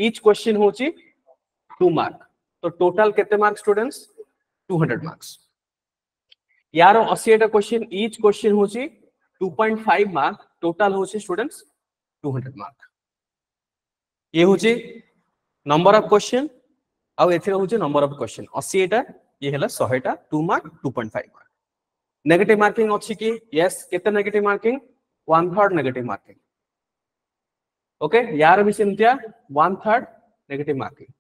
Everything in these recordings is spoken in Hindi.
each question होची 2 मार्क तो टोटल केते मार्क स्टूडेंट्स 200 मार्क्स यार 80टा क्वेश्चन each क्वेश्चन होची 2.5 मार्क टोटल होची स्टूडेंट्स 200 मार्क ये होची नंबर ऑफ क्वेश्चन आउ एथिरे होची नंबर ऑफ क्वेश्चन 80टा ये हला 100टा 2 मार्क 2.5 मार्क नेगेटिव मार्किंग अछि कि यस केते negative marking 1/3 negative marking okay यार भी सेमतिया 1/3 negative marking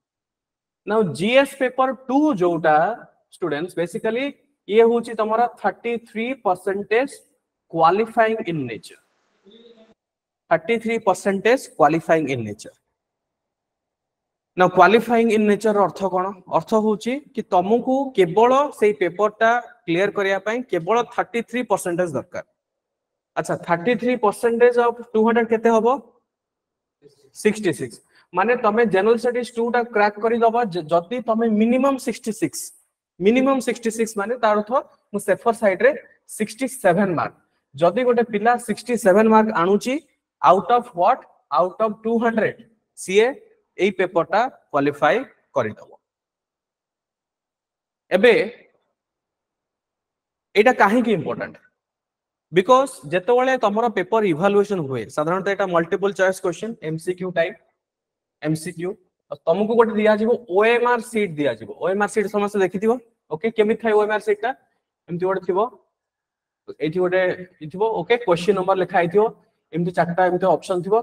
now GS paper 2 जोटा स्टूडेंट्स बेसिकली ये होची तमरा 33% qualifying in nature 33% qualifying in nature ना क्वालिफाइंग इन नेचर अर्थ कोन अर्थ होची कि तुमको केवल से पेपरटा क्लियर करिया पई केवल 33% दरकार अच्छा 33% ऑफ 200 केते होबो 66 माने तमे जनरल स्टडीज 2 टा क्रैक करि दबा जति तमे मिनिमम 66 माने तार अर्थ मु सेफर साइड रे 67 मार्क जति गोटे पिला 67 मार्क आनुची out of what out of 200 CA एई पेपरटा क्वालिफाई करि दबो एबे एटा काहे की इंपोर्टेंट बिकॉज जेतोले तमरो पेपर इवैल्यूएशन हुए साधारणतः एटा multiple choice question MCQ type MCQ तुमको गोटे दिया जिवो ओएमआर सीट दिया जिवो ओएमआर सीट समस्त देखिथिबो ओके केमि थाय ओएमआर सीट ता एमति गोटे थिबो एथि गोटे थिबो ओके क्वेश्चन नंबर लिखा आइथिबो एमति चारटा एमति ऑप्शन थिबो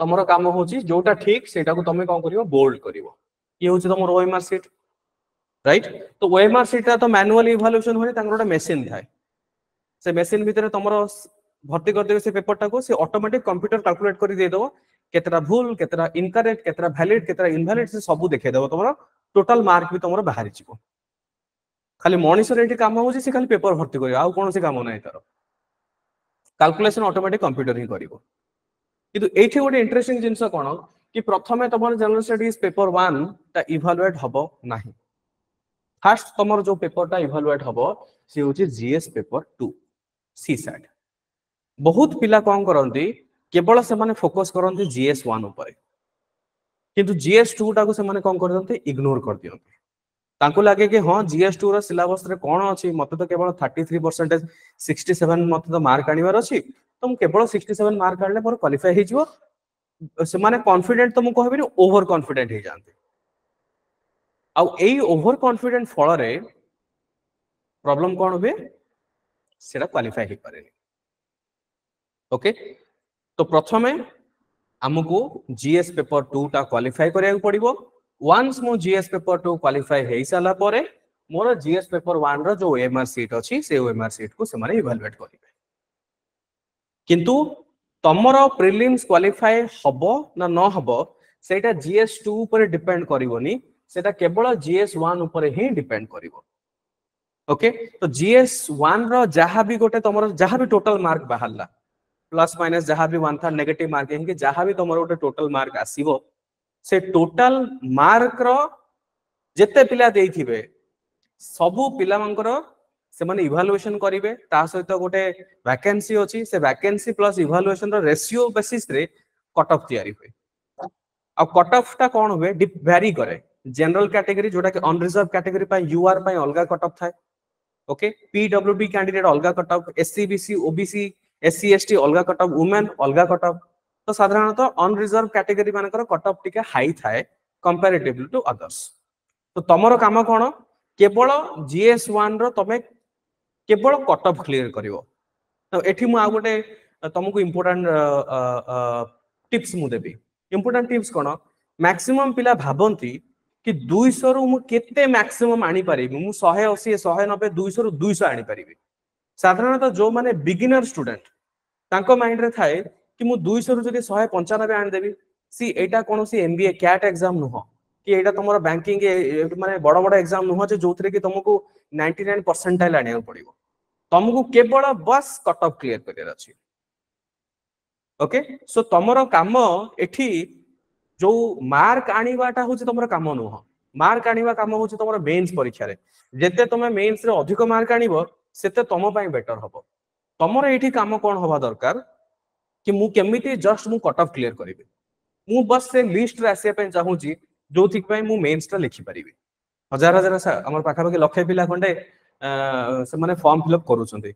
तमरो काम होची जोटा ठीक सेटा को तमे कोन करिवो बोल्ड करिवो ये होची तमर ओएमआर सीट राइट तो ओएमआर सीट ता तो मैनुअली इवैल्यूएशन होने तांगर गोटे मशीन थाय से मशीन भीतर तमरो भर्ती कर देबे से पेपरटा को से ऑटोमेटिक कंप्यूटर कैलकुलेट करि दे देबो केतरा भूल केतरा इनकरेक्ट केतरा वैलिड केतरा इनवैलिड से सब देखे देबो तमरो टोटल मार्क भी तमरो बाहरी छिबो खाली मॉनिटर एठी काम होची से खाली पेपर भर्ती करियो आ कोन से काम नै तारो कैलकुलेशन ऑटोमेटिक कंप्यूटर ही करिवो किंतु एठी गोटे इंटरेस्टिंग जिंस कोन कि प्रथमे तमरो जनरल स्टडीज पेपर 1 ता इवैल्यूएट हबो नाही फर्स्ट तमरो जो पेपरटा इवैल्यूएट हबो से होची जीएस पेपर 2 सीसैट बहुत पिला कोन करंती केवल से माने फोकस करंती जीएस 1 ऊपर किंतु जीएस 2 टा को से माने कोन करंती इग्नोर कर दियंती तांको लागे कि हां जीएस 2 रो सिलेबस रे कोन अछि मते तो केवल 33% 67 मते तो मार्क आनिवार अछि तो हम केवल 67 मार्क आनले पर क्वालिफाई हे जिवो से माने कॉन्फिडेंट तो मु कहबिनी ओवर कॉन्फिडेंट हे जानते आ एई ओवर कॉन्फिडेंट फल रे प्रॉब्लम कोन होबे सेटा क्वालिफाई हे पारे ओके तो प्रथमे हमको जीएस पेपर 2 टा क्वालिफाई करिया पड़िबो वंस मो जीएस पेपर 2 क्वालिफाई हे साला परे मोर जीएस पेपर 1 रो जो ओएमआर सीट अछि से ओएमआर सीट को से माने इवैल्यूएट करिवे किंतु तमरो प्रीलिम्स क्वालिफाई हबो ना न हबो सेटा जीएस 2 ऊपर डिपेंड करिवोनी सेटा केवल जीएस 1 ऊपर ही डिपेंड करिवो ओके तो जीएस 1 रो जहां भी गोटे तमरो जहां भी टोटल मार्क बाहरला प्लस माइनस जहां भी 1/3 नेगेटिव मार्किंग के जहां भी तमरो गोटे टोटल मार्क आसीबो से टोटल मार्क रो जेते पिला देइथिबे सबु पिला मंकर से माने इवैल्यूएशन करिवे ता सहित गोटे वैकेंसी अछि से vacancy plus evaluation row ratio basis रे कट ऑफ तयारी होय आ कट ऑफ ता कोन होवे वेरी करे जनरल कैटेगरी जोटा के अनरिजर्व कैटेगरी पय यूआर पय अलगा कट ऑफ थाय ओके पीडब्ल्यूडी कैंडिडेट अलगा cut off SCBC OBC SC ST अलगा कट ऑफ वुमेन अलगा कट ऑफ तो साधारणतः अनरिजर्व कैटेगरी मानकर कट ऑफ टिके हाई थाए कंपैरेटिवली टू अदर्स तो तमरो काम कोन केवल जीएस 1 रो तमे केवल कट ऑफ क्लियर करिवो तो एठी मु आ गोटे तुमको इंपोर्टेंट टिप्स मु देबी इंपोर्टेंट टिप्स कोन मैक्सिमम पिला भाबंती कि 200 रु मु केते मैक्सिमम आनी परिबी मु 180 190 200 रु 200 आनी परिबी साधारणतः जो माने बिगिनर स्टूडेंट तांको माइंड रे थाए कि मु 200 रु जदी 195 आन देबी सी एटा कोनोसी एमबीए कैट एग्जाम नुह कि एटा तमरो बैंकिंग माने बड़ बड़ एग्जाम नुह जे जोथरे कि तुमको 99 परसेंटाइल आनिया पड़िबो तुमको केवल बस कट ऑफ क्लियर करियर अछि ओके सो तमरो काम एठी जो मार्क आनिबाटा होची तमरो काम नुह मार्क आनिबा काम होची तमरो मेंस परीक्षा रे जेते तमे मेंस रे अधिक मार्क आनिबो सेते तम पई बेटर हबो तमरो एठी काम कोन होबा दरकार कि मु केमिति जस्ट मु कट ऑफ क्लियर करिवे मु बस से लिस्ट रे आसे पे चाहू छी जोथि पय मु मेंस टा लिखि परिबे हजार हजार हमर पाखा पाखी लक्षे पिला खंडे से माने फॉर्म फिलअप करूछन्ते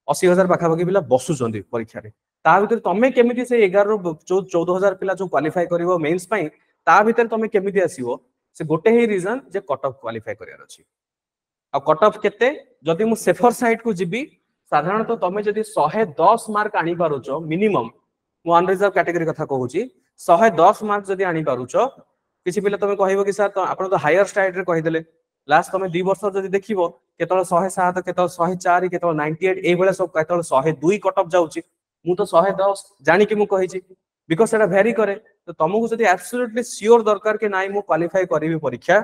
80,000 पाखा पाखी पिला बसुछन्ते परीक्षा रे ता भीतर तमे केमिति से 11 रो 14,000 पिला जो क्वालिफाई करिवो मेंस पय ता भीतर तमे केमिति आसीबो से गोटे ही रीजन जे कट ऑफ क्वालिफाई करियार अछि आ कट ऑफ केते जदि मु सेफर साइड को जिबी साधारणतः तमे जदि 110 मार्क आनी पारुचो मिनिमम मु अनरिजर्व कैटेगरी कथा कहूची 110 मार्क जदि आनी पारुचो किछि पिला तमे कहइबो कि सर तो आपण तो हायर स्टाइड रे कहि देले लास्ट तमे 2 वर्ष जदि देखिबो केतल 107 केतल 104 केतल 98 एई बेला सब केतल 102 कट ऑफ जाउची मु तो 110 जानि कि मु कहिची बिकॉज़ एटा वेरी करे तो तुमको जदि एब्सोल्युटली श्योर दरकार कि नाइ मु क्वालिफाई करिवि परीक्षा